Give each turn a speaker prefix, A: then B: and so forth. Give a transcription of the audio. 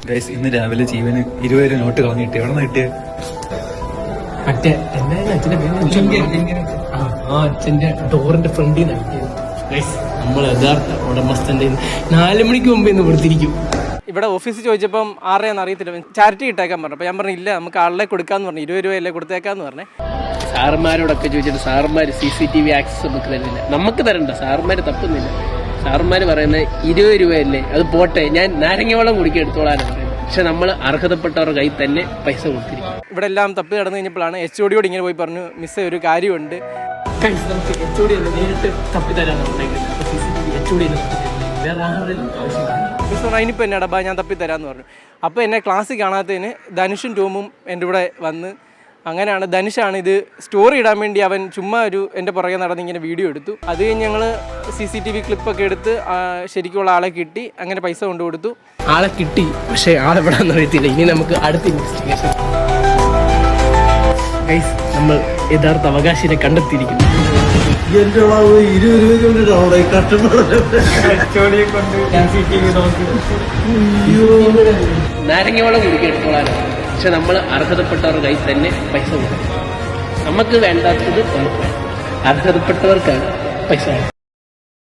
A: Guys, ഇന്ന് രാവിലെ ജീവന് 20 നോട്ട് കളഞ്ഞിട്ട് എവിടെ നിന്ന് കിട്ടിയ
B: മറ്റേ അച്ഛന്റെ ഡോറിന്റെ ഫ്രണ്ടിൽ നിന്ന് നമ്മൾ യഥാർത്ഥ ഉടമസ്ഥന്റെ 4 മണിക്ക് മുമ്പ് ഇന്ന് കൊടുത്തിരിക്കും.
C: ഇവിടെ ഓഫീസിൽ ചോദിച്ചപ്പം ആരെയാണെന്ന് അറിയത്തില്ല, ചാരിറ്റി ഇട്ടേക്കാൻ പറഞ്ഞു. അപ്പോൾ ഞാൻ പറഞ്ഞു ഇല്ല, നമുക്ക് ആളെ കൊടുക്കാന്ന് പറഞ്ഞു. 20 രൂപയല്ലേ കൊടുത്തേക്കാന്ന് പറഞ്ഞേ.
B: സാറുമാരോടൊക്കെ ചോദിച്ചിട്ട് സാറുമാർ CCTV ആക്സസ് നമുക്ക് തരുന്നില്ല. നമുക്ക് തരണ്ട, സാറുമാർ തപ്പുന്നില്ല. സാറുമാർ പറയുന്നത് 20 രൂപയല്ലേ, അത് പോട്ടെ, ഞാൻ നാരങ്ങ വെള്ളം കുടിക്കാൻ എടുത്തോളാന്ന് പറയുന്നത്. പക്ഷെ നമ്മൾ അർഹതപ്പെട്ടവരുടെ കയ്യിൽ തന്നെ പൈസ കൊടുത്തിരിക്കും.
C: ഇവിടെ എല്ലാം തപ്പി നടന്നു കഴിഞ്ഞപ്പോഴാണ് HOD ഇങ്ങനെ പോയി പറഞ്ഞു, മിസ്സേ ഒരു കാര്യമുണ്ട്,
B: നമുക്ക് HOD നേരിട്ട് തപ്പി തരാനാണ്. HOD വേറെ ആരുടെയും ആവശ്യമില്ല.
C: മിസ് പറഞ്ഞു അതിനിപ്പോൾ എന്നെ ഡബ്ബ ഞാൻ തപ്പി തരാമെന്ന് പറഞ്ഞു. അപ്പോൾ എന്നെ ക്ലാസ്സിൽ കാണാത്തതിന് ധനുഷും ടോമും എൻ്റെ കൂടെ വന്ന്, അങ്ങനെയാണ് ധനുഷാണ് ഇത് സ്റ്റോറി ഇടാൻ വേണ്ടി അവൻ ചുമ്മാ എൻ്റെ പുറകെ നടന്ന് ഇങ്ങനെ വീഡിയോ എടുത്തു. അത് കഴിഞ്ഞ് ഞങ്ങൾ CCTV ക്ലിപ്പൊക്കെ എടുത്ത് ശരിക്കുള്ള ആളെ കിട്ടി, അങ്ങനെ പൈസ കൊണ്ടു കൊടുത്തു.
B: ആളെ കിട്ടി, പക്ഷേ ആളെവിടാന്ന് അറിയത്തില്ല. ഇനി നമുക്ക് അടുത്ത ഇൻവെസ്റ്റിഗേഷൻ. ഗൈസ്, നമ്മൾ യഥാർത്ഥ അവകാശിനെ കണ്ടെത്തിയിരിക്കുന്നു.
A: എന്റെ 20 രൂപ കഷ്ടപ്പാട്
B: നാരങ്ങ വെള്ളം കുടിക്കാൻ എടുത്തോളാനാണ്. പക്ഷെ നമ്മൾ അർഹതപ്പെട്ടവരുടെ കയ്യിൽ തന്നെ പൈസ കൊടുക്കും. നമുക്ക് വേണ്ടാത്തത് നമുക്ക് വേണം, അർഹതപ്പെട്ടവർക്കാണ് പൈസ.